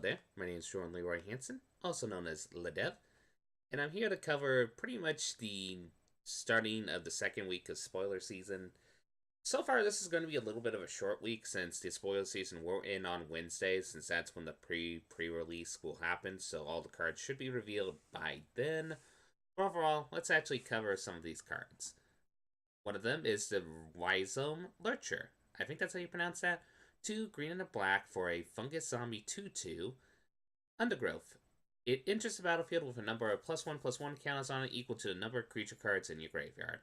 there, my name is Jordan Leroy Hansen, also known as LeDev, and I'm here to cover pretty much the starting of the second week of spoiler season. So far, this is going to be a little bit of a short week since the spoiler season will end on Wednesdays, since that's when the pre-release will happen, so all the cards should be revealed by then. Overall, let's actually cover some of these cards. One of them is the Rhizome Lurcher. I think that's how you pronounce that. 2 green and a black for a fungus zombie 2/2 undergrowth. It enters the battlefield with a number of +1/+1 counters on it equal to the number of creature cards in your graveyard.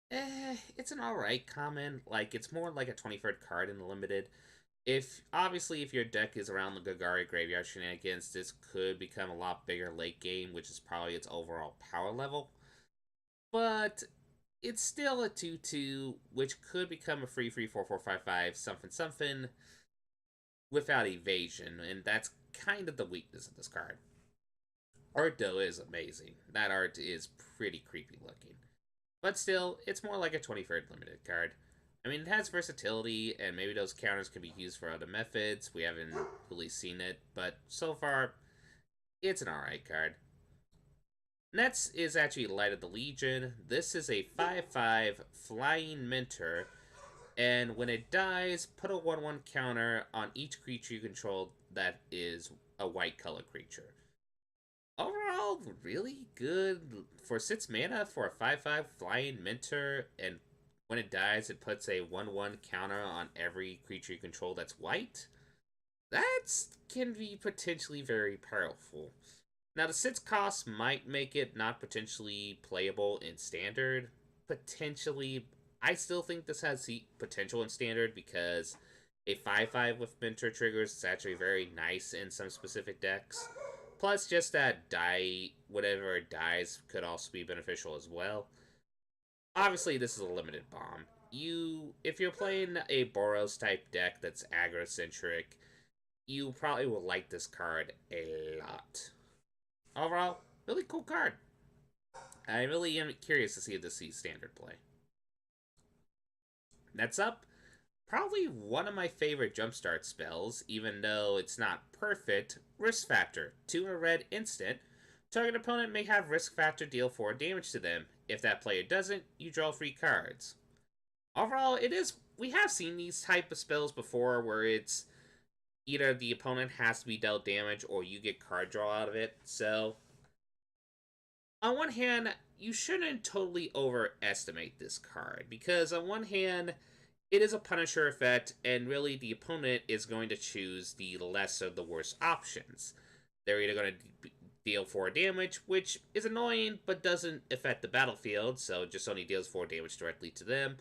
It's an alright common. Like, it's more like a 23rd card in the limited. If your deck is around the Gagari graveyard shenanigans, this could become a lot bigger late game, which is probably its overall power level. But it's still a 2/2, which could become a free 4/4/5/5 something something without evasion, and that's kind of the weakness of this card. Art, though, is amazing. That art is pretty creepy looking. But still, it's more like a 23rd limited card. I mean, it has versatility, and maybe those counters can be used for other methods. We haven't really seen it, but so far, it's an alright card. Next is actually Light of the Legion. This is a 5/5 flying mentor, and when it dies, put a 1/1 counter on each creature you control that is a white color creature. Overall, really good for 6 mana for a 5/5 flying mentor, and when it dies, it puts a 1/1 counter on every creature you control that's white. That can be potentially very powerful. Now, the 6 cost might make it not potentially playable in Standard. Potentially, I still think this has the potential in Standard because a 5/5 with Mentor triggers is actually very nice in some specific decks. Plus, just that whatever it dies could also be beneficial as well. Obviously, this is a limited bomb. If you're playing a Boros type deck that's aggro-centric, you probably will like this card a lot. Overall, really cool card. I really am curious to see if this sees standard play. Next up, probably one of my favorite jumpstart spells, even though it's not perfect, Risk Factor. 2 in a red instant. Target opponent may have Risk Factor deal 4 damage to them. If that player doesn't, you draw 3 cards. Overall, we have seen these type of spells before where it's either the opponent has to be dealt damage or you get card draw out of it. So, on one hand, you shouldn't totally overestimate this card because on one hand, it is a Punisher effect, and really the opponent is going to choose the less of the worst options. They're either going to deal 4 damage, which is annoying but doesn't affect the battlefield, so just only deals 4 damage directly to them,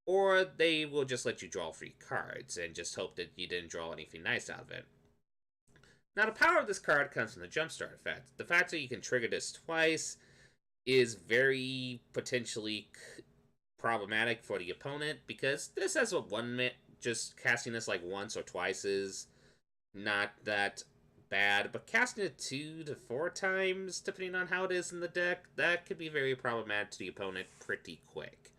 or they will just let you draw 3 cards and just hope that you didn't draw anything nice out of it. Now, the power of this card comes from the Jumpstart effect. The fact that you can trigger this twice is very potentially problematic for the opponent because this has a just casting this like once or twice is not that bad, but casting it 2 to 4 times, depending on how it is in the deck, that could be very problematic to the opponent pretty quick.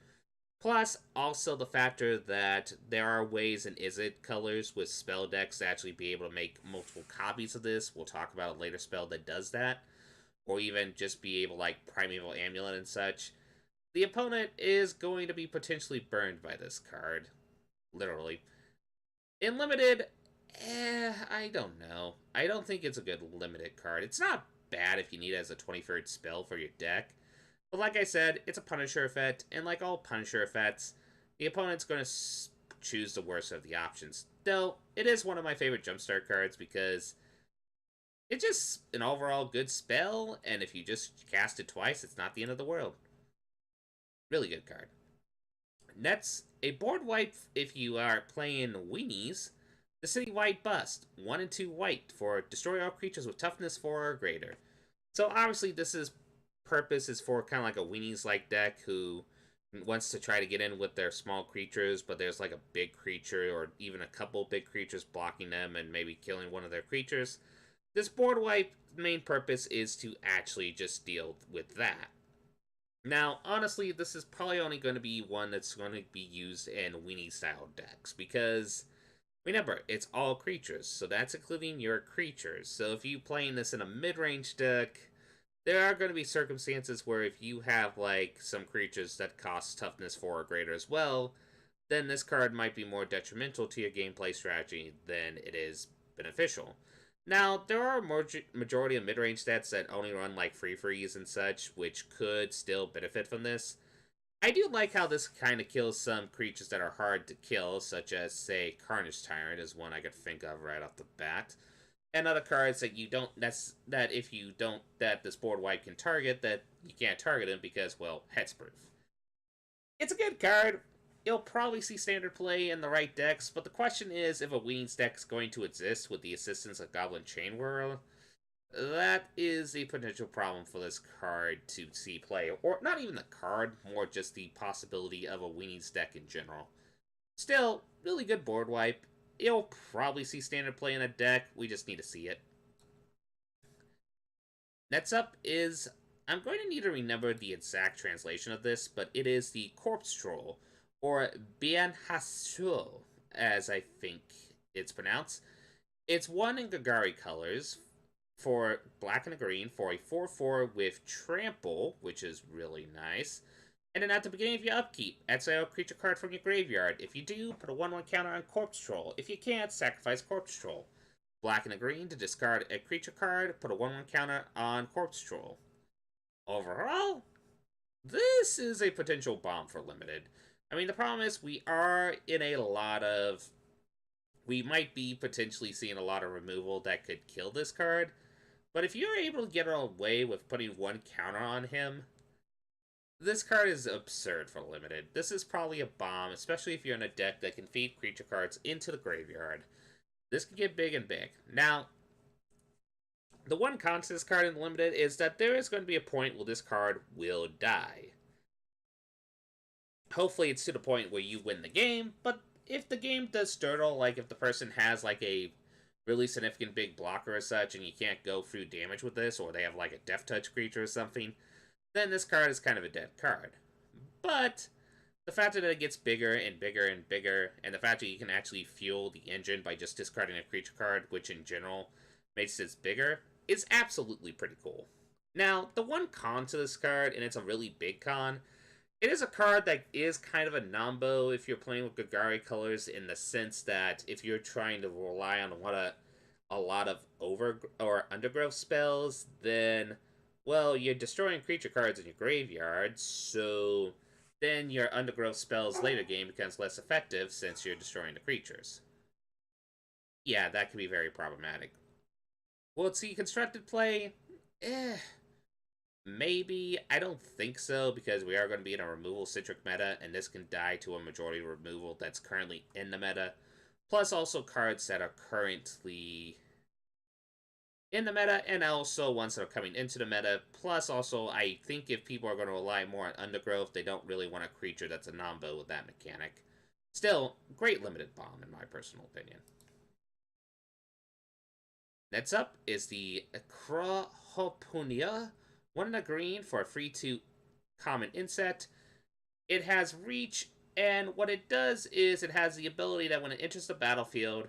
Plus, also the factor that there are ways in Izzet colors with spell decks to actually be able to make multiple copies of this. We'll talk about a later spell that does that. Or even just be able, like Primeval Amulet and such. The opponent is going to be potentially burned by this card. Literally. In Limited, I don't know. I don't think it's a good Limited card. It's not bad if you need it as a 23rd spell for your deck. But like I said, it's a Punisher effect, and like all Punisher effects, the opponent's going to choose the worst of the options. Though, it is one of my favorite Jumpstart cards because it's just an overall good spell, and if you just cast it twice, it's not the end of the world. Really good card. Next, a board wipe if you are playing Weenies. The City White Bust. 1 and 2 white for destroy all creatures with toughness 4 or greater. So obviously this is purpose is for kind of like a Weenies-like deck who wants to try to get in with their small creatures, but there's like a big creature or even a couple big creatures blocking them and maybe killing one of their creatures. This board wipe main purpose is to actually just deal with that. Now, honestly, this is probably only going to be one that's going to be used in Weenie-style decks, because Remember, it's all creatures, so that's including your creatures. So if you playing this in a mid-range deck, there are going to be circumstances where if you have like some creatures that cost toughness 4 or greater as well, then this card might be more detrimental to your gameplay strategy than it is beneficial. Now, there are a majority of mid-range stats that only run like free freeze and such, which could still benefit from this. I do like how this kind of kills some creatures that are hard to kill, such as, say, Carnage Tyrant is one I could think of right off the bat. And other cards that you don't that if you don't that this board wipe can target that you can't target them because well hexproof. It's a good card. You'll probably see standard play in the right decks, but the question is if a Wings deck is going to exist with the assistance of Goblin Chain Whirl. That is a potential problem for this card to see play. Or not even the card, more just the possibility of a Weenies deck in general. Still, really good board wipe. You'll probably see standard play in a deck, we just need to see it. Next up is, I'm going to need to remember the exact translation of this, but it is the Corpse Troll, or Bien Hasul, as I think it's pronounced. It's one in Gagari colors for black and a green for a 4/4 with trample, which is really nice. And then at the beginning of your upkeep, exile a creature card from your graveyard. If you do, put a 1/1 counter on Corpse Troll. If you can't, sacrifice Corpse Troll. Black and a green to discard a creature card, put a 1/1 counter on Corpse Troll. Overall, this is a potential bomb for limited. I mean, the problem is we are in a lot of. We might be potentially seeing a lot of removal that could kill this card. But if you're able to get away with putting 1 counter on him, this card is absurd for limited. This is probably a bomb, especially if you're in a deck that can feed creature cards into the graveyard. This can get big and big. Now, the one con to this card in limited is that there is going to be a point where this card will die. Hopefully it's to the point where you win the game, but if the game does sturtle, like if the person has like a really significant big blocker or such and you can't go through damage with this, or they have like a death touch creature or something, then this card is kind of a dead card. But the fact that it gets bigger and bigger and bigger, and the fact that you can actually fuel the engine by just discarding a creature card, which in general makes this bigger, is absolutely pretty cool. Now, the one con to this card, and it's a really big con, it is a card that is kind of a nombo if you're playing with Gagari colors, in the sense that if you're trying to rely on a lot of over or undergrowth spells, then well, you're destroying creature cards in your graveyard, so then your undergrowth spells later game becomes less effective since you're destroying the creatures. Yeah, that can be very problematic. Will it see constructed play? Eh, maybe. I don't think so, because we are going to be in a removal citric meta, and this can die to a majority removal that's currently in the meta. Plus, also cards that are currently in the meta, and also ones that are coming into the meta. Plus, also, I think if people are going to rely more on Undergrowth, they don't really want a creature that's a nombo with that mechanic. Still, great limited bomb, in my personal opinion. Next up is the Crohopunia, 1 in a green for a free 2 common insect. It has reach, and what it does is it has the ability that when it enters the battlefield,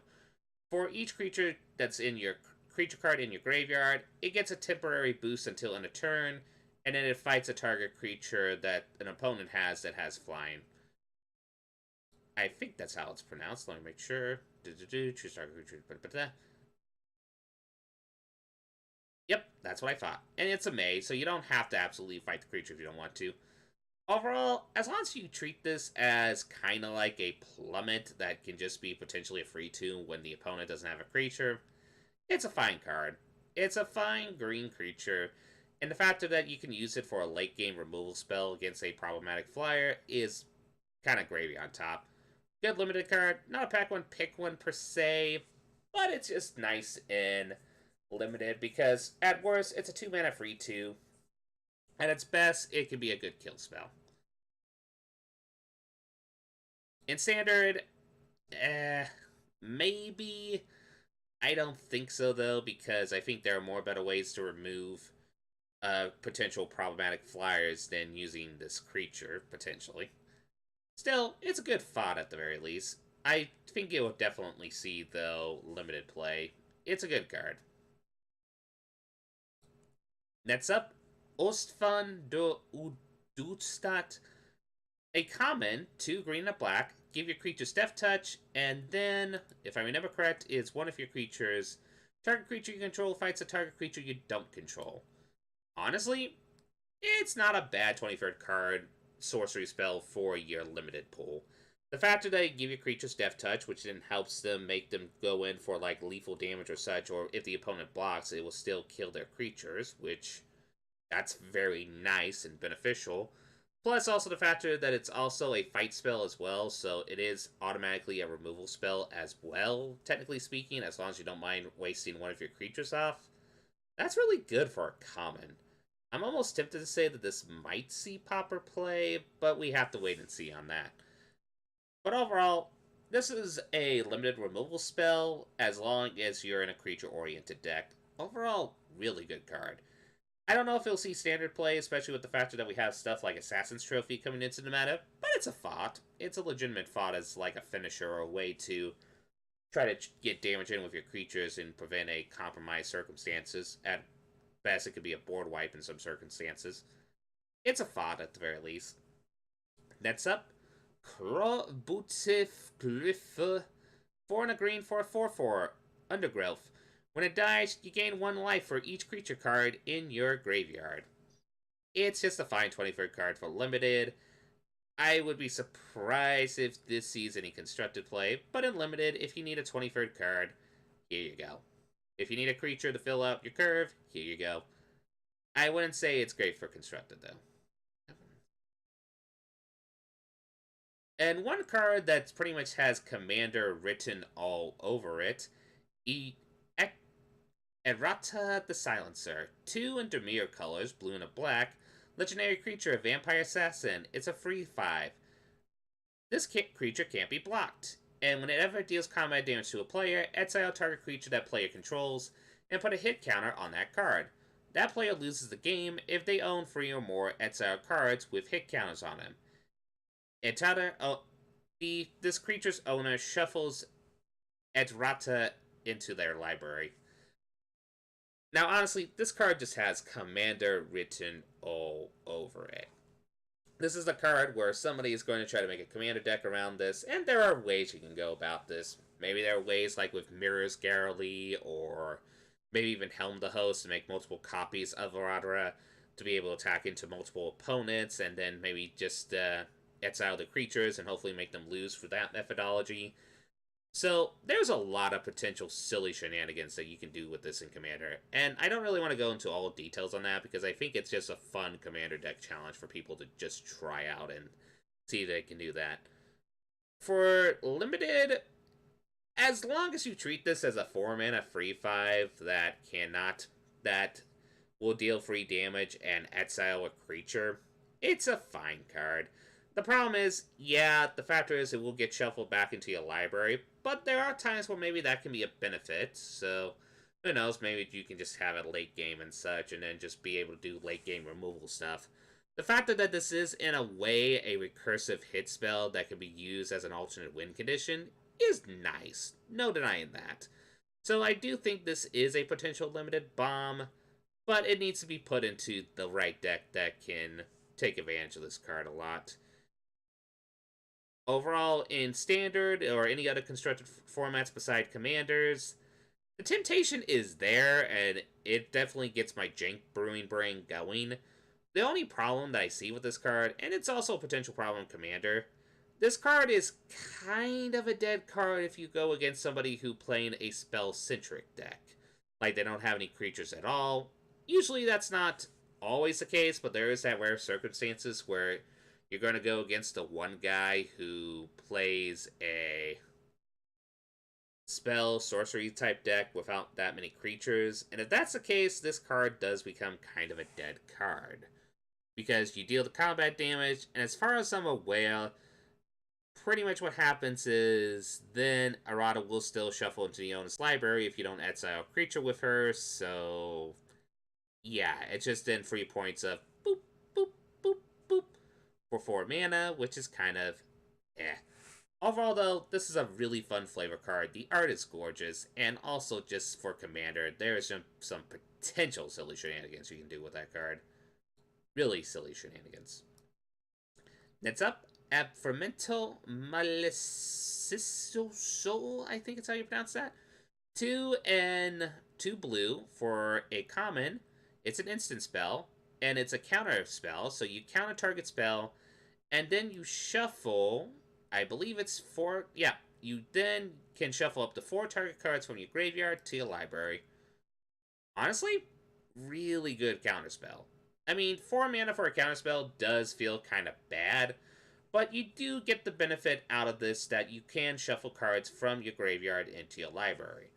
for each creature that's in your creature card in your graveyard, it gets a temporary boost until end of turn, and then it fights a target creature that an opponent has that has flying. I think that's how it's pronounced. Let me make sure. Choose target creature. Yep, that's what I thought. And it's a May, so you don't have to absolutely fight the creature if you don't want to. Overall, as long as you treat this as kind of like a plummet that can just be potentially a free 2 when the opponent doesn't have a creature, it's a fine card. It's a fine green creature, and the fact that you can use it for a late game removal spell against a problematic flyer is kind of gravy on top. Good limited card, not a pack one, pick one per se, but it's just nice in limited because at worst it's a 2 mana free 2. At its best, it can be a good kill spell. In standard, maybe. I don't think so though, because I think there are more better ways to remove potential problematic flyers than using this creature potentially. Still, it's a good thought at the very least. I think it will definitely see, though, limited play. It's a good card. Next up, Ostfan do Udustat. A common, 2 green and a black. Give your creatures Death Touch, and then, if I remember correct, is one of your creatures. Target creature you control fights a target creature you don't control. Honestly, it's not a bad 23rd card sorcery spell for your limited pool. The fact that they give your creatures Death Touch, which then helps them make them go in for like lethal damage or such, or if the opponent blocks, it will still kill their creatures, which that's very nice and beneficial. Plus, also the factor that it's also a fight spell as well, so it is automatically a removal spell as well, technically speaking, as long as you don't mind wasting one of your creatures off. That's really good for a common. I'm almost tempted to say that this might see Popper play, but we have to wait and see on that. But overall, this is a limited removal spell as long as you're in a creature oriented deck. Overall, really good card. I don't know if it'll see standard play, especially with the factor that we have stuff like Assassin's Trophy coming into the meta, but it's a thought. It's a legitimate thought as like a finisher or a way to try to get damage in with your creatures and prevent a compromised circumstances. At best, it could be a board wipe in some circumstances. It's a thought at the very least. Next up, Krobutif Glyph 4 and a green for a 4/4 Undergrowth. When it dies, you gain 1 life for each creature card in your graveyard. It's just a fine 23rd card for limited. I would be surprised if this sees any constructed play, but in limited, if you need a 23rd card, here you go. If you need a creature to fill out your curve, here you go. I wouldn't say it's great for constructed, though. And one card that pretty much has Commander written all over it, Errata the Silencer. 2 in Demir colors, blue and a black. Legendary creature, Vampire Assassin. It's a free 5. This creature can't be blocked. And whenever it deals combat damage to a player, exile target creature that player controls, and put a hit counter on that card. That player loses the game if they own 3 or more exile cards with hit counters on them. This creature's owner shuffles Errata into their library. Now, honestly, this card just has Commander written all over it. This is a card where somebody is going to try to make a Commander deck around this, and there are ways you can go about this. Maybe there are ways like with Mirror's Garrily, or maybe even Helm the Host to make multiple copies of Varadra to be able to attack into multiple opponents, and then maybe just exile the creatures and hopefully make them lose for that methodology. So there's a lot of potential silly shenanigans that you can do with this in Commander, and I don't really want to go into all details on that because I think it's just a fun Commander deck challenge for people to just try out and see if they can do that. For limited, as long as you treat this as a 4-mana free 5 that will deal free damage and exile a creature, it's a fine card. The problem is, yeah, the factor is it will get shuffled back into your library, but there are times where maybe that can be a benefit, so who knows, maybe you can just have it late game and such, and then just be able to do late game removal stuff. The factor that this is, in a way, a recursive hit spell that can be used as an alternate win condition is nice. No denying that. So I do think this is a potential limited bomb, but it needs to be put into the right deck that can take advantage of this card a lot. Overall, in Standard or any other constructed formats beside Commanders, the temptation is there, and it definitely gets my Jank Brewing brain going. The only problem that I see with this card, and it's also a potential problem in Commander, this card is kind of a dead card if you go against somebody who playing a spell-centric deck. Like, they don't have any creatures at all. Usually that's not always the case, but there is that rare circumstances where you're going to go against the one guy who plays a spell sorcery type deck without that many creatures. And if that's the case, this card does become kind of a dead card. Because you deal the combat damage, and as far as I'm aware, pretty much what happens is then Arata will still shuffle into the owner's library if you don't exile a creature with her, so yeah, it's just then 3 points of boop, boop, boop, boop for 4 mana, which is kind of eh. Overall, though, this is a really fun flavor card. The art is gorgeous, and also just for Commander, there is some potential silly shenanigans you can do with that card. Really silly shenanigans. Next up, Fermental Maliciso, I think it's how you pronounce that. 2 and 2 blue for a common. It's an instant spell, and it's a counter spell, so you counter target spell, and then you shuffle. I believe it's 4. Yeah, you then can shuffle up to 4 target cards from your graveyard to your library. Honestly, really good counterspell. I mean, 4 mana for a counterspell does feel kind of bad, but you do get the benefit out of this that you can shuffle cards from your graveyard into your library.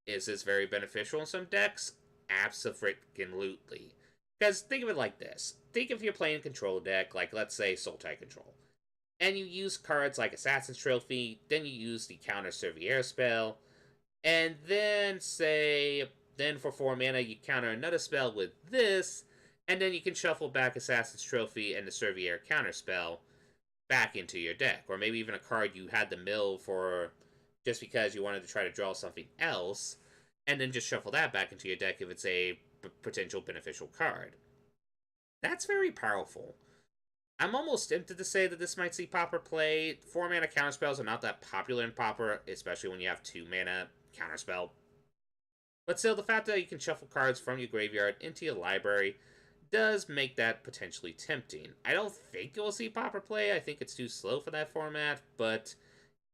Is this very beneficial in some decks? Absolutely. Because think of it like this. Think if you're playing a control deck, like let's say Sultai Control, and you use cards like Assassin's Trophy, then you use the counter Serviere spell, and then for 4 mana you counter another spell with this, and then you can shuffle back Assassin's Trophy and the Serviere counter spell back into your deck. Or maybe even a card you had the mill for just because you wanted to try to draw something else, and then just shuffle that back into your deck if it's a potential beneficial card. That's very powerful. I'm almost tempted to say that this might see Pauper play. 4 mana counterspells are not that popular in Pauper, especially when you have 2 mana counterspell. But still, the fact that you can shuffle cards from your graveyard into your library does make that potentially tempting. I don't think you'll see Pauper play. I think it's too slow for that format, but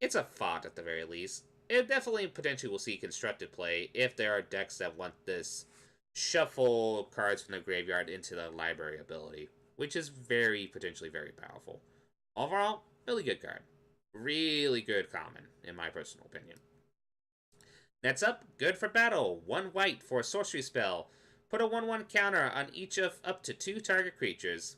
it's a thought at the very least. It definitely potentially will see constructed play if there are decks that want this shuffle cards from the graveyard into the library ability, which is potentially very powerful. Overall, really good card. Really good common, in my personal opinion. Next up, good for battle. 1 white for a sorcery spell. Put a 1/1 counter on each of up to 2 target creatures.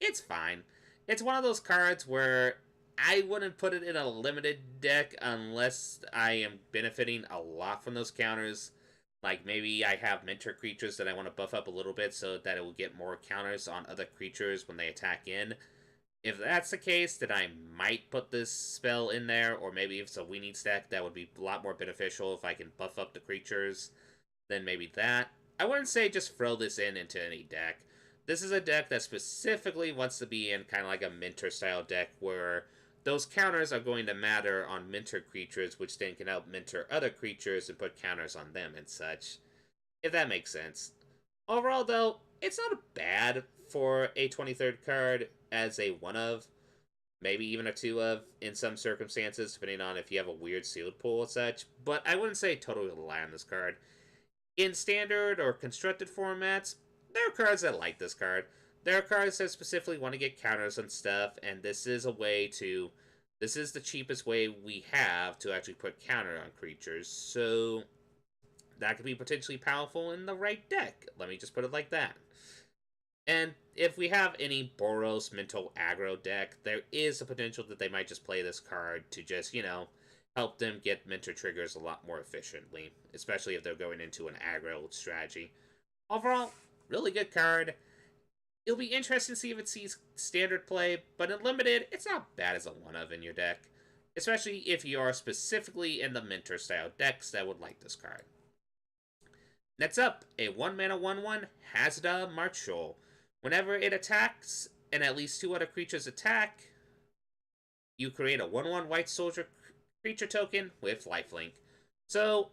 It's fine. It's one of those cards where I wouldn't put it in a limited deck unless I am benefiting a lot from those counters. Like maybe I have mentor creatures that I want to buff up a little bit so that it will get more counters on other creatures when they attack in. If that's the case, then I might put this spell in there, or maybe if it's a weenie deck, that would be a lot more beneficial if I can buff up the creatures, then maybe that. I wouldn't say just throw this into any deck. This is a deck that specifically wants to be in kind of like a mentor style deck where those counters are going to matter on mentor creatures, which then can help mentor other creatures and put counters on them and such. If that makes sense. Overall, though, it's not bad for a 23rd card as a 1 of, maybe even a 2 of in some circumstances, depending on if you have a weird sealed pool and such, but I wouldn't say totally rely on this card. In standard or constructed formats, there are cards that like this card. There are cards that specifically want to get counters on stuff, and this is the cheapest way we have to actually put counter on creatures, so that could be potentially powerful in the right deck. Let me just put it like that. And if we have any Boros mental aggro deck, there is a potential that they might just play this card to just, help them get mentor triggers a lot more efficiently, especially if they're going into an aggro strategy. Overall, really good card. It'll be interesting to see if it sees standard play, but in limited, it's not bad as a 1 of in your deck, especially if you are specifically in the mentor style decks that would like this card. Next up, a 1 mana 1/1 Hazda Marshal. Whenever it attacks, and at least 2 other creatures attack, you create a 1/1 white soldier creature token with lifelink. So,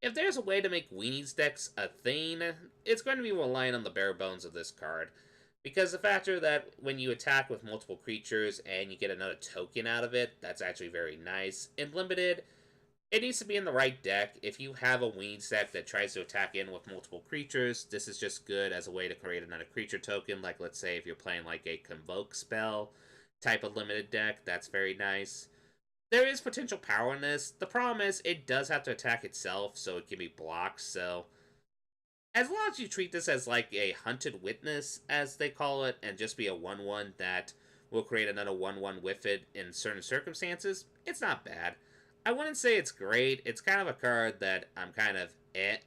if there's a way to make Weenies decks a thing, it's going to be relying on the bare bones of this card. Because the factor that when you attack with multiple creatures and you get another token out of it, that's actually very nice. In limited, it needs to be in the right deck. If you have a Weenies deck that tries to attack in with multiple creatures, this is just good as a way to create another creature token. Like, let's say if you're playing like a Convoke spell type of limited deck, that's very nice. There is potential power in this. The problem is it does have to attack itself, so it can be blocked. So as long as you treat this as like a hunted witness, as they call it, and just be a 1/1 that will create another 1/1 with it in certain circumstances, it's not bad. I wouldn't say it's great. It's kind of a card that I'm kind of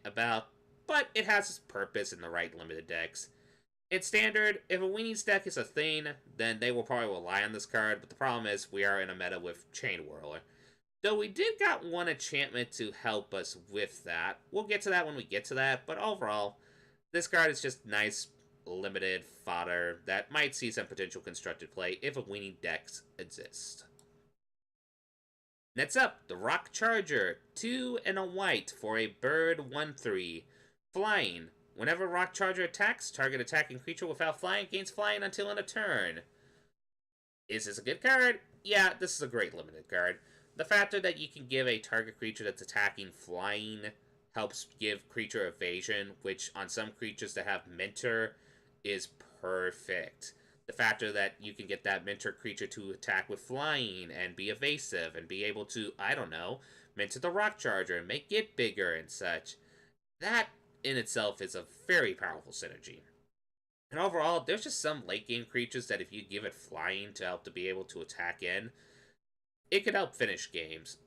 about, but it has its purpose in the right limited decks. In Standard, if a Weenies deck is a thing, then they will probably rely on this card, but the problem is we are in a meta with Chain Whirler. Though we did got one enchantment to help us with that. We'll get to that when we get to that, but overall, this card is just nice, limited fodder that might see some potential constructed play if a Weenie decks exist. Next up, the Rock Charger. 2 and a white for a bird 1/3. Flying. Whenever Rock Charger attacks, target attacking creature without flying gains flying until end of turn. Is this a good card? Yeah, this is a great limited card. The factor that you can give a target creature that's attacking flying helps give creature evasion, which on some creatures that have Mentor is perfect. The factor that you can get that Mentor creature to attack with flying and be evasive and be able to, I don't know, Mentor the Rock Charger and make it bigger and such. That in itself is a very powerful synergy. And overall, there's just some late game creatures that if you give it flying to help to be able to attack in, it could help finish games.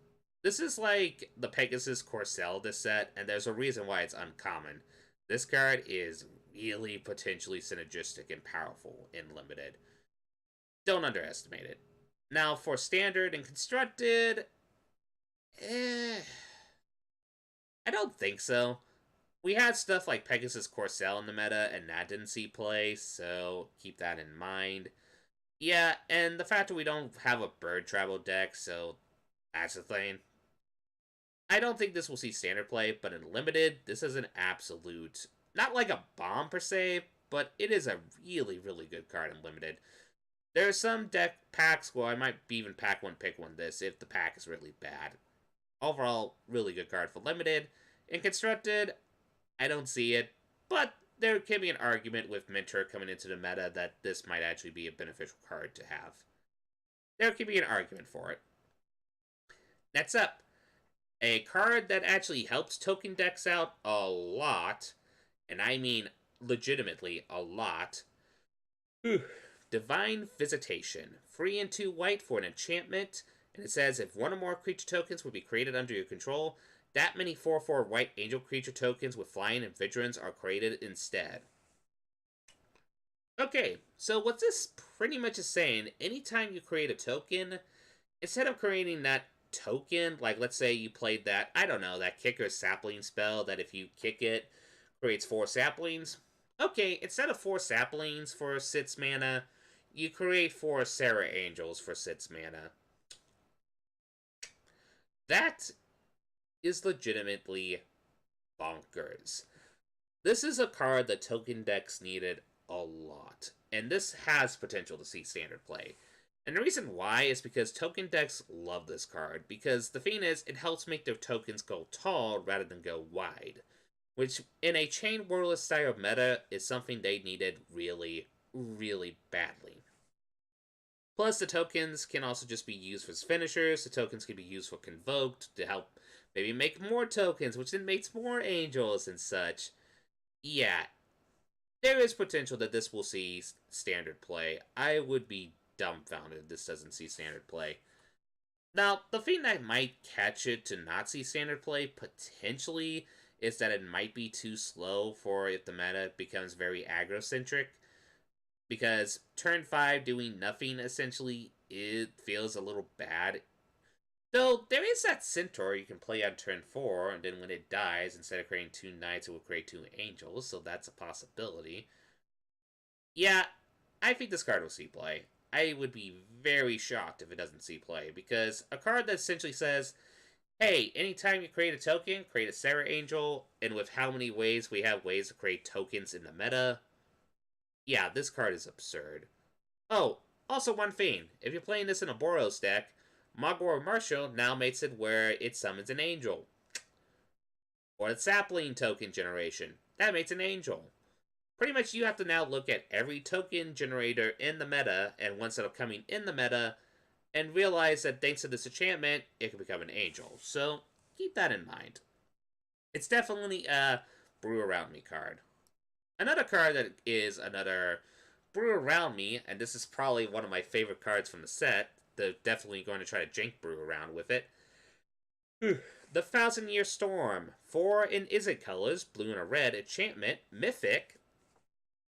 This is like the Pegasus Corcel set, and there's a reason why it's uncommon. This card is really potentially synergistic and powerful in Limited. Don't underestimate it. Now, for Standard and Constructed, I don't think so. We had stuff like Pegasus Corcel in the meta, and that didn't see play, so keep that in mind. Yeah, and the fact that we don't have a bird travel deck, so that's the thing. I don't think this will see standard play, but in limited, this is an absolute, not like a bomb per se, but it is a really, really good card in limited. There are some deck packs where I might even pack one, pick one this if the pack is really bad. Overall, really good card for limited. In constructed, I don't see it, but there can be an argument with Mentor coming into the meta that this might actually be a beneficial card to have. There can be an argument for it. Next up, a card that actually helps token decks out a lot, and I mean legitimately a lot. Divine Visitation. 3 and 2 white for an enchantment, and it says if one or more creature tokens would be created under your control, that many 4/4 white angel creature tokens with flying and vigilance are created instead. Okay, so what this pretty much is saying, anytime you create a token, instead of creating that token, like let's say you played that, I don't know, that kicker sapling spell that if you kick it, creates 4 saplings. Okay, instead of 4 saplings for 6 mana, you create 4 Sarah Angels for 6 mana. That is legitimately bonkers. This is a card that token decks needed a lot, and this has potential to see standard play. And the reason why is because token decks love this card, because the thing is, it helps make their tokens go tall rather than go wide, which in a Chain Whirler style meta is something they needed really, really badly. Plus, the tokens can also just be used as finishers. The tokens can be used for Convoked to help maybe make more tokens, which then makes more angels and such. Yeah, there is potential that this will see standard play. I would be dumbfounded if this doesn't see standard play. Now, the thing that might catch it to not see standard play, potentially, is that it might be too slow for if the meta becomes very aggro-centric. Because turn 5 doing nothing, essentially, it feels a little bad. Though, there is that Centaur you can play on turn 4, and then when it dies, instead of creating 2 knights, it will create 2 angels, so that's a possibility. Yeah, I think this card will see play. I would be very shocked if it doesn't see play, because a card that essentially says, hey, anytime you create a token, create a Sarah Angel, and with how many ways we have ways to create tokens in the meta, yeah, this card is absurd. Oh, also one thing. If you're playing this in a Boros deck, Mogwai Marshal now makes it where it summons an angel. Or a sapling token generation. That makes an angel. Pretty much you have to now look at every token generator in the meta, and ones that are coming in the meta, and realize that thanks to this enchantment, it can become an angel. So, keep that in mind. It's definitely a Brew Around Me card. Another card that is another Brew Around Me, and this is probably one of my favorite cards from the set. They're definitely going to try to jank Brew around with it. The Thousand Year Storm. 4 in Izzet colors, blue and a red, enchantment, mythic.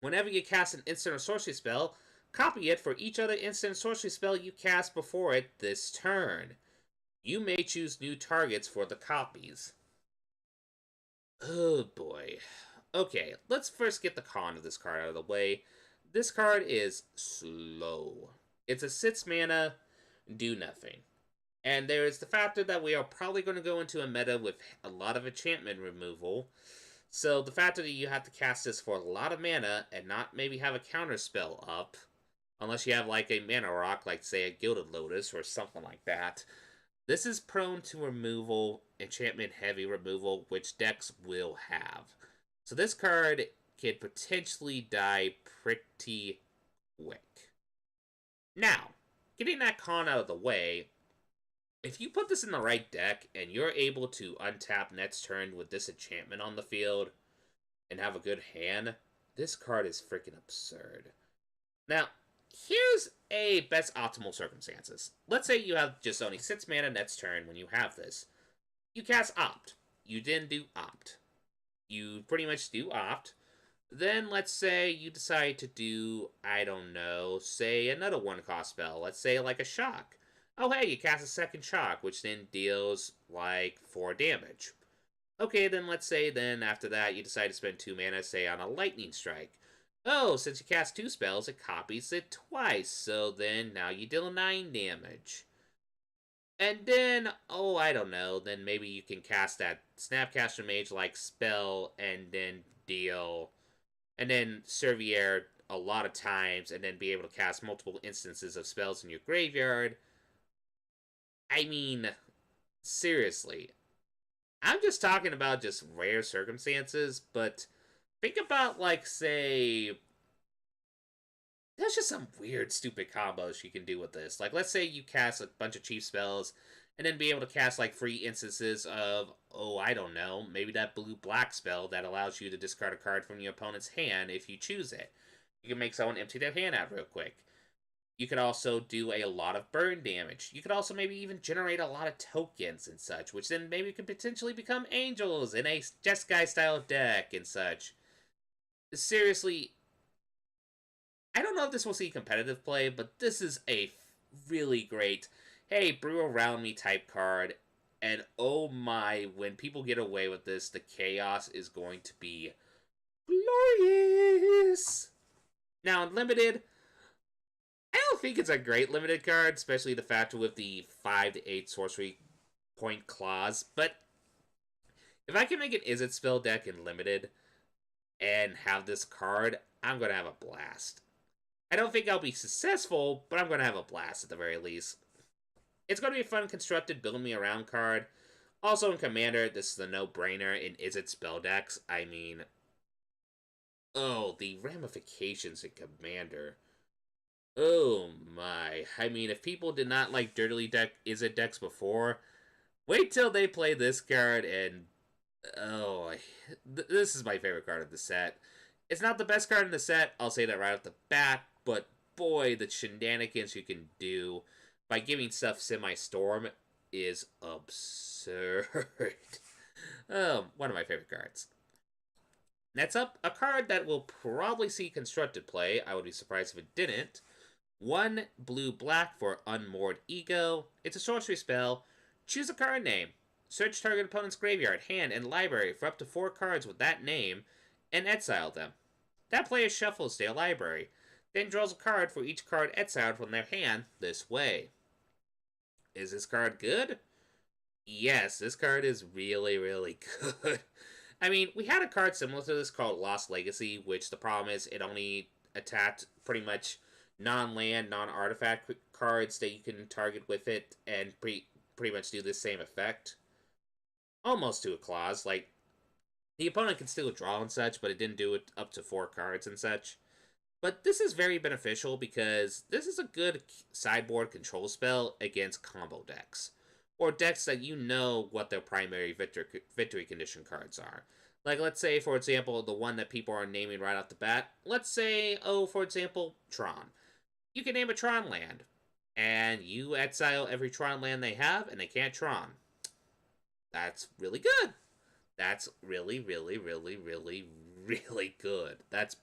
Whenever you cast an instant or sorcery spell, copy it for each other instant or sorcery spell you cast before it this turn. You may choose new targets for the copies. Oh boy. Okay, let's first get the con of this card out of the way. This card is slow. It's a 6 mana, do nothing. And there is the factor that we are probably going to go into a meta with a lot of enchantment removal. So the factor that you have to cast this for a lot of mana and not maybe have a counter spell up, unless you have like a mana rock, like say a Gilded Lotus or something like that. This is prone to removal, enchantment heavy removal, which decks will have. So this card can potentially die pretty quick. Now, getting that con out of the way, if you put this in the right deck and you're able to untap next turn with this enchantment on the field and have a good hand, this card is freaking absurd. Now, here's a best optimal circumstances. Let's say you have just only 6 mana next turn when you have this. You cast Opt. You didn't do Opt. You pretty much do Opt. Then let's say you decide to do, I don't know, say another 1-cost spell. Let's say like a Shock. Oh hey, you cast a second Shock, which then deals like 4 damage. Okay, then let's say then after that you decide to spend 2 mana, say on a Lightning Strike. Oh, since you cast 2 spells, it copies it twice, so then now you deal 9 damage. And then, oh, I don't know, then maybe you can cast that Snapcaster Mage-like spell and then deal, and then Servier a lot of times, and then be able to cast multiple instances of spells in your graveyard. I mean, seriously. I'm just talking about just rare circumstances, but think about, like, say, there's just some weird, stupid combos you can do with this. Like, let's say you cast a bunch of cheap spells, and then be able to cast, like, free instances of, oh, I don't know, maybe that blue-black spell that allows you to discard a card from your opponent's hand if you choose it. You can make someone empty their hand out real quick. You could also do a lot of burn damage. You could also maybe even generate a lot of tokens and such, which then maybe could potentially become angels in a Jeskai style deck and such. Seriously, I don't know if this will see competitive play, but this is a really great, hey, brew around me type card. And oh my, when people get away with this, the chaos is going to be glorious. Now, in limited, I don't think it's a great limited card, especially the factor with the 5 to 8 sorcery point clause. But if I can make an Izzet spell deck in limited and have this card, I'm going to have a blast. I don't think I'll be successful, but I'm going to have a blast at the very least. It's going to be a fun constructed build me around card. Also in Commander, this is a no-brainer in Izzet spell decks. I mean, oh, the ramifications in Commander. Oh my. I mean, if people did not like Dirtily deck Izzet decks before, wait till they play this card and oh, this is my favorite card of the set. It's not the best card in the set, I'll say that right off the bat, but boy, the shenanigans you can do by giving stuff Semi-Storm is absurd. One of my favorite cards. Next up, a card that will probably see constructed play. I would be surprised if it didn't. 1 blue-black for Unmoored Ego. It's a sorcery spell. Choose a card name. Search target opponent's graveyard, hand, and library for up to 4 cards with that name, and exile them. That player shuffles their library, then draws a card for each card exiled from their hand this way. Is this card good? Yes, this card is really, really good. I mean, we had a card similar to this called Lost Legacy, which the problem is it only attacked pretty much non-land, non-artifact cards that you can target with it and pretty much do the same effect. Almost to a clause, like, the opponent can still draw and such, but it didn't do it up to 4 cards and such. But this is very beneficial because this is a good sideboard control spell against combo decks. Or decks that you know what their primary victory condition cards are. Like, let's say, for example, the one that people are naming right off the bat. Let's say, oh, for example, Tron. You can name a Tron land, and you exile every Tron land they have, and they can't Tron. That's really good. That's really, really, really, really, really good. That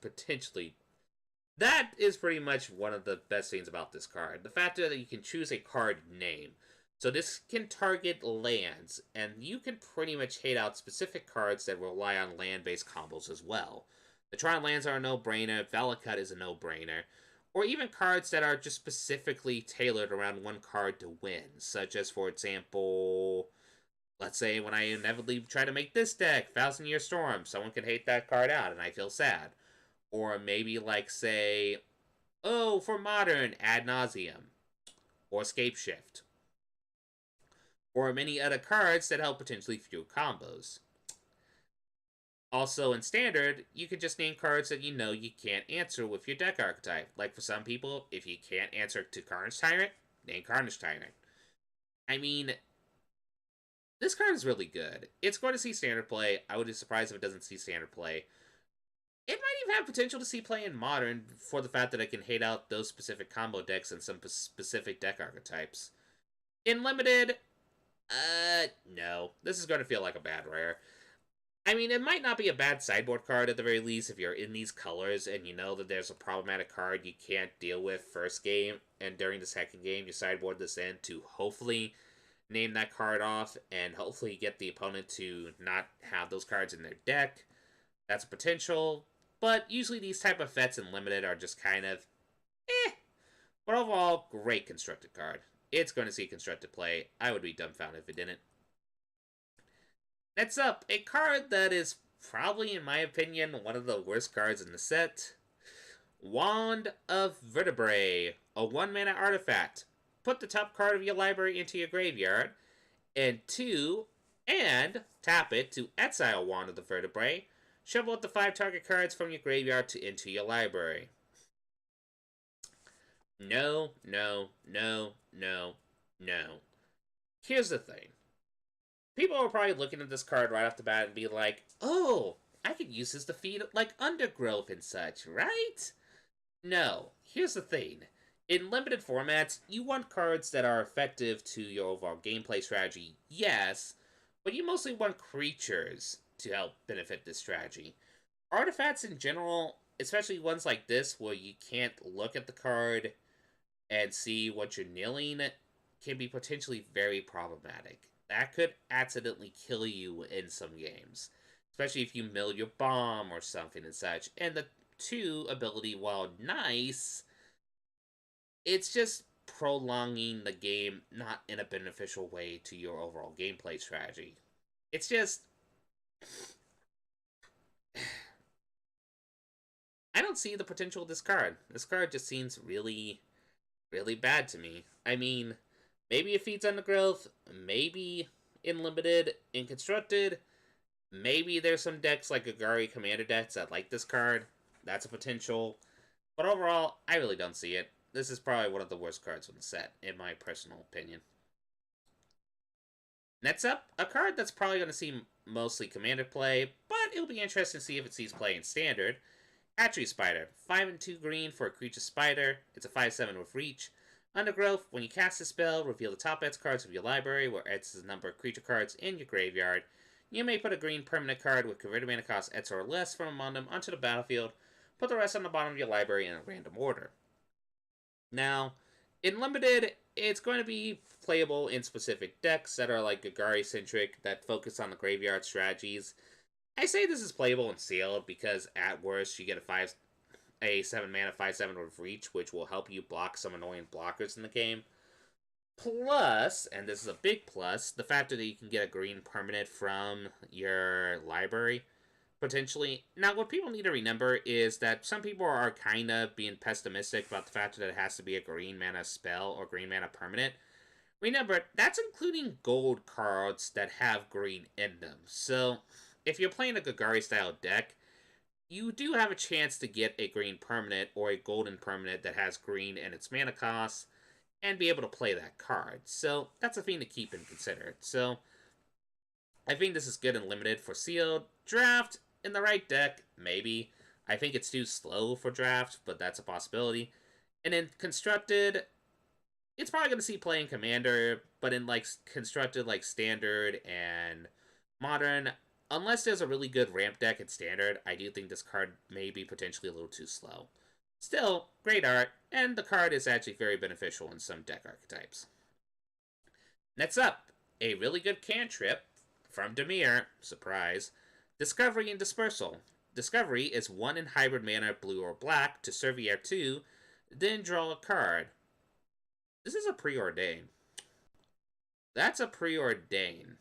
is pretty much one of the best things about this card. The fact that you can choose a card name. So this can target lands, and you can pretty much hate out specific cards that rely on land-based combos as well. The Tron lands are a no-brainer, Valakut is a no-brainer, or even cards that are just specifically tailored around one card to win, such as, for example, let's say when I inevitably try to make this deck, Thousand Year Storm, someone could hate that card out and I feel sad. Or maybe like say, oh, for modern, Ad Nauseum, or Scape Shift, or many other cards that help potentially fuel combos. Also, in Standard, you can just name cards that you know you can't answer with your deck archetype. Like for some people, if you can't answer to Carnage Tyrant, name Carnage Tyrant. I mean, this card is really good. It's going to see Standard play. I would be surprised if it doesn't see Standard play. It might even have potential to see play in Modern for the fact that it can hate out those specific combo decks and some specific deck archetypes. In Limited, no. This is going to feel like a bad rare. I mean, it might not be a bad sideboard card at the very least if you're in these colors and you know that there's a problematic card you can't deal with first game, and during the second game you sideboard this in to hopefully name that card off and hopefully get the opponent to not have those cards in their deck. That's a potential, but usually these type of vets in Limited are just kind of But overall, great constructed card. It's going to see constructed play. I would be dumbfounded if it didn't. Next up, a card that is probably, in my opinion, one of the worst cards in the set. Wand of Vertebrae, a 1-mana artifact. Put the top card of your library into your graveyard, and tap it to exile Wand of the Vertebrae. Shuffle up the 5 target cards from your graveyard into your library. No, no, no, no, no. Here's the thing. People are probably looking at this card right off the bat and be like, oh, I could use this to feed like Undergrowth and such, right? No. Here's the thing. In limited formats, you want cards that are effective to your overall gameplay strategy, yes, but you mostly want creatures to help benefit this strategy. Artifacts in general, especially ones like this where you can't look at the card and see what you're kneeling, can be potentially very problematic. That could accidentally kill you in some games, especially if you mill your bomb or something and such. And the 2 ability, while nice, it's just prolonging the game not in a beneficial way to your overall gameplay strategy. It's just... I don't see the potential of this card. This card just seems really, really bad to me. I mean, maybe it feeds Undergrowth, maybe in Limited, in Constructed, maybe there's some decks like Agari Commander decks that like this card. That's a potential. But overall, I really don't see it. This is probably one of the worst cards from the set, in my personal opinion. Next up, a card that's probably going to see mostly Commander play, but it'll be interesting to see if it sees play in Standard. Attribute Spider, 5 and 2 green for a creature spider. It's a 5/7 with reach. Undergrowth, when you cast a spell, reveal the top X cards of your library, where X is the number of creature cards in your graveyard. You may put a green permanent card with converted mana cost X or less from among them onto the battlefield. Put the rest on the bottom of your library in a random order. Now, in Limited, it's going to be playable in specific decks that are like Agari-centric, that focus on the graveyard strategies. I say this is playable in Sealed because at worst you get a 7 mana 5/7 with reach, which will help you block some annoying blockers in the game. Plus, and this is a big plus, the fact that you can get a green permanent from your library, potentially. Now, what people need to remember is that some people are kind of being pessimistic about the fact that it has to be a green mana spell or green mana permanent. Remember, that's including gold cards that have green in them. So, if you're playing a Gagari-style deck, you do have a chance to get a green permanent or a golden permanent that has green in its mana cost and be able to play that card. So, that's a thing to keep and consider. So, I think this is good and limited for Sealed. Draft, in the right deck, maybe. I think it's too slow for Draft, but that's a possibility. And in Constructed, it's probably going to see play in Commander, but in like Constructed, like Standard and Modern, Unless there's a really good ramp deck in Standard, I do think this card may be potentially a little too slow. Still, great art, and the card is actually very beneficial in some deck archetypes. Next up, a really good cantrip from Dimir, surprise, Discovery and Dispersal. Discovery is 1 in hybrid mana, blue or black, to Servier 2, then draw a card. This is a preordain. That's a preordain.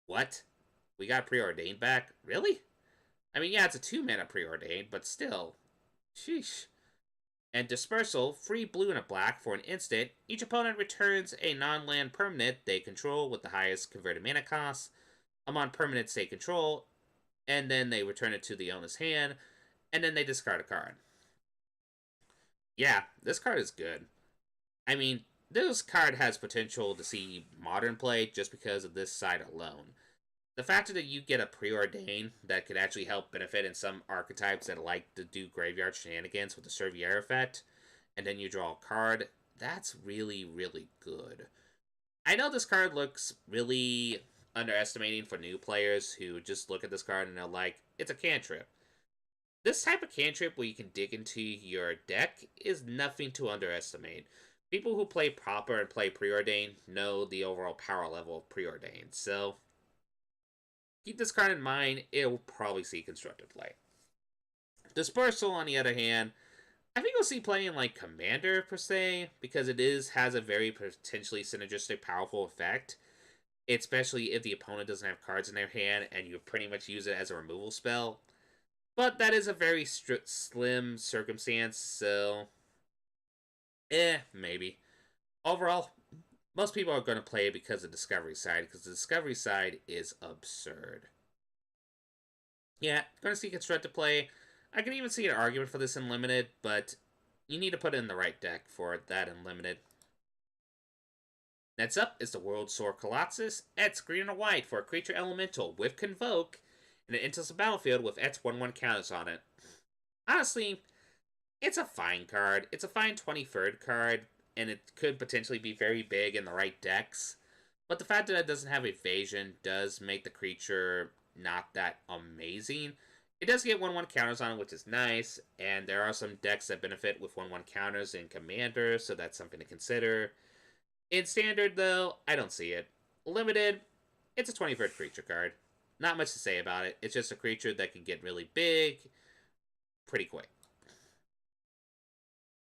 What? We got preordained back? Really? I mean, yeah, it's a 2 mana preordained, but still. Sheesh. And Dispersal, free blue and a black for an instant. Each opponent returns a non-land permanent they control with the highest converted mana cost among permanents they control, and then they return it to the owner's hand, and then they discard a card. Yeah, this card is good. I mean, this card has potential to see modern play just because of this side alone. The fact that you get a preordain that could actually help benefit in some archetypes that like to do graveyard shenanigans with the Servier effect, and then you draw a card, that's really, really good. I know this card looks really underestimating for new players who just look at this card and they're like, it's a cantrip. This type of cantrip where you can dig into your deck is nothing to underestimate. People who play proper and play preordain know the overall power level of preordain, so keep this card in mind, it'll probably see constructive play. Dispersal, on the other hand, I think we'll see play in like Commander per se, because it has a very potentially synergistic, powerful effect. Especially if the opponent doesn't have cards in their hand and you pretty much use it as a removal spell. But that is a very slim circumstance, so maybe. Overall, most people are going to play it because of the Discovery side, because the Discovery side is absurd. Yeah, going to see constructed play. I can even see an argument for this in Limited, but you need to put it in the right deck for that in Limited. Next up is the World Sword Colossus. It's green and white for a creature elemental with Convoke, and it enters the battlefield with X 1/1 counters on it. Honestly, it's a fine card. It's a fine 23rd card, and it could potentially be very big in the right decks. But the fact that it doesn't have evasion does make the creature not that amazing. It does get 1/1 counters on it, which is nice, and there are some decks that benefit with 1/1 counters in Commander, so that's something to consider. In Standard, though, I don't see it. Limited, it's a 23rd creature card. Not much to say about it. It's just a creature that can get really big pretty quick.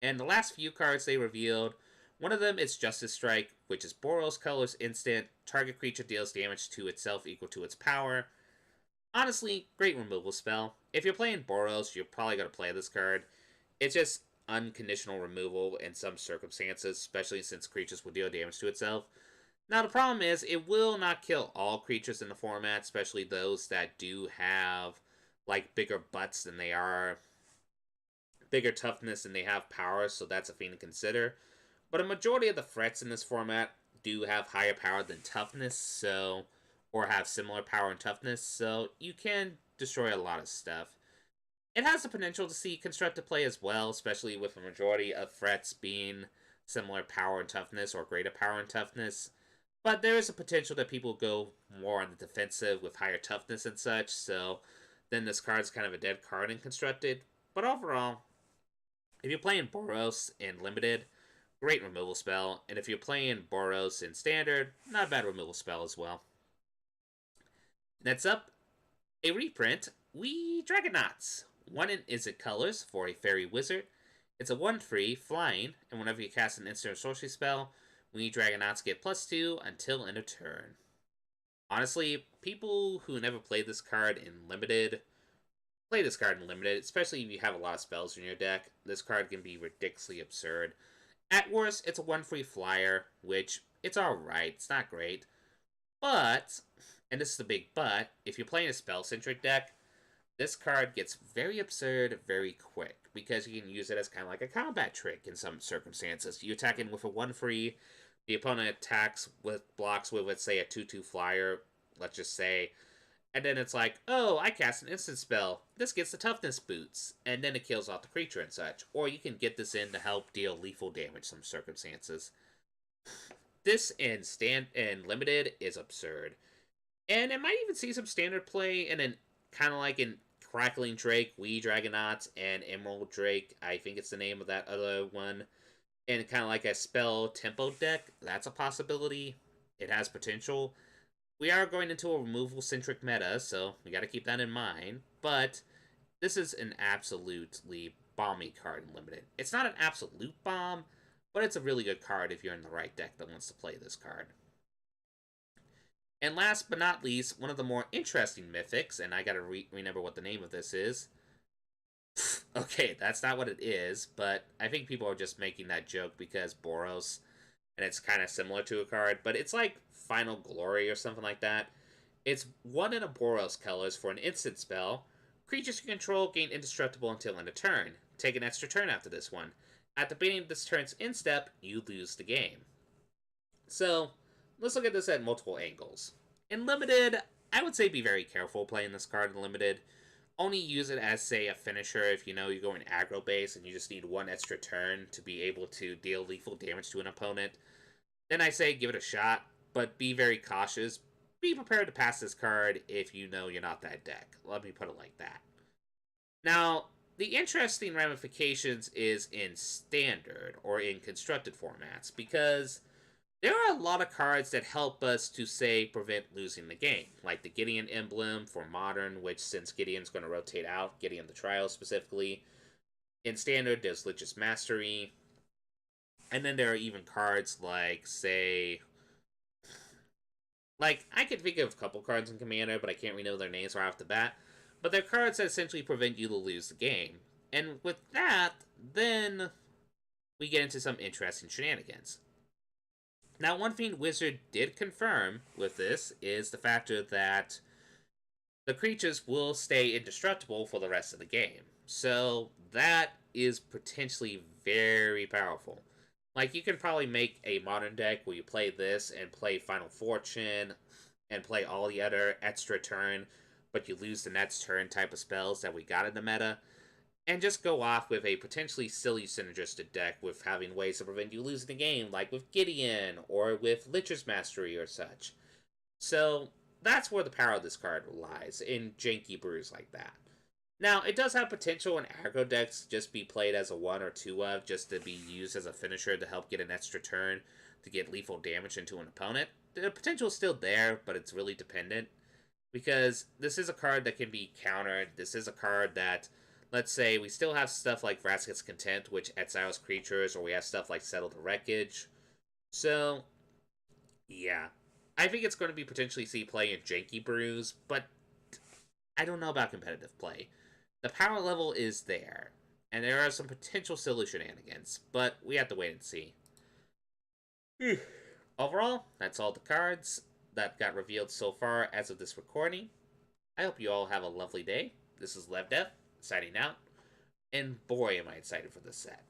And the last few cards they revealed, one of them is Justice Strike, which is Boros colors instant. Target creature deals damage to itself equal to its power. Honestly, great removal spell. If you're playing Boros, you're probably going to play this card. It's just unconditional removal in some circumstances, especially since creatures will deal damage to itself. Now, the problem is, it will not kill all creatures in the format, especially those that do have, like, bigger butts than they are, bigger toughness than they have power, so that's a thing to consider. But a majority of the threats in this format do have higher power than toughness, so, or have similar power and toughness, so you can destroy a lot of stuff. It has the potential to see constructed play as well, especially with a majority of threats being similar power and toughness or greater power and toughness. But there is a potential that people go more on the defensive with higher toughness and such, so then this card's kind of a dead card in constructed. But overall, if you're playing Boros in Limited, great removal spell, and if you're playing Boros in Standard, not a bad removal spell as well. Next up, a reprint, We Dragonauts. 1 in Izzet colors for a fairy wizard. It's a 1/3 flying, and whenever you cast an instant or sorcery spell, We Dragonauts get +2 until end of turn. Honestly, people who never played this card in Limited, play this card in Limited, especially if you have a lot of spells in your deck. This card can be ridiculously absurd. At worst, it's a 1/3 flyer, which, it's alright, it's not great. But, and this is the big but, if you're playing a spell-centric deck, this card gets very absurd very quick, because you can use it as kind of like a combat trick in some circumstances. You attack in with a 1/3, the opponent attacks with blocks with, let's say, a 2/2 flyer, let's just say, and then it's like, oh, I cast an instant spell. This gets the toughness boots, and then it kills off the creature and such. Or you can get this in to help deal lethal damage in some circumstances. This in Limited is absurd. And it might even see some standard play and then kind of like in Crackling Drake, Wee Dragonauts, and Emerald Drake. I think it's the name of that other one. And kind of like a spell tempo deck. That's a possibility. It has potential. We are going into a removal centric meta, so we got to keep that in mind. But this is an absolutely bomby card in Limited. It's not an absolute bomb, but it's a really good card if you're in the right deck that wants to play this card. And last but not least, one of the more interesting mythics, and I gotta remember what the name of this is. Okay, that's not what it is, but I think people are just making that joke because Boros, and it's kind of similar to a card, but it's like Final Glory or something like that. It's one in a Boros colors for an instant spell. Creatures you control gain indestructible until end of turn. Take an extra turn after this one. At the beginning of this turn's instep, you lose the game. So, let's look at this at multiple angles. In Limited, I would say be very careful playing this card in Limited. Only use it as, say, a finisher if you know you're going aggro base and you just need one extra turn to be able to deal lethal damage to an opponent. Then I say give it a shot, but be very cautious. Be prepared to pass this card if you know you're not that deck. Let me put it like that. Now, the interesting ramifications is in standard or in constructed formats because there are a lot of cards that help us to, say, prevent losing the game, like the Gideon emblem for Modern, which since Gideon's going to rotate out, Gideon the Trial specifically. In Standard, there's Lich's Mastery. And then there are even cards like, say, like, I could think of a couple cards in Commander, but I can't remember their names right off the bat. But they're cards that essentially prevent you to lose the game. And with that, then we get into some interesting shenanigans. Now, one thing Wizard did confirm with this is the factor that the creatures will stay indestructible for the rest of the game. So that is potentially very powerful. Like, you can probably make a modern deck where you play this and play Final Fortune and play all the other extra turn, but you lose the next turn type of spells that we got in the meta, and just go off with a potentially silly synergistic deck with having ways to prevent you losing the game, like with Gideon or with Lich's Mastery or such. So that's where the power of this card lies, in janky brews like that. Now, it does have potential in aggro decks to just be played as a 1 or 2 of, just to be used as a finisher to help get an extra turn to get lethal damage into an opponent. The potential is still there, but it's really dependent. Because this is a card that can be countered. This is a card that, let's say, we still have stuff like Vraska's Content, which exiles creatures, or we have stuff like Settle the Wreckage. So, yeah. I think it's going to be potentially see play in janky brews, but I don't know about competitive play. The power level is there, and there are some potential silly shenanigans, but we have to wait and see. Overall, that's all the cards that got revealed so far as of this recording. I hope you all have a lovely day. This is LevDev, signing out, and boy am I excited for this set.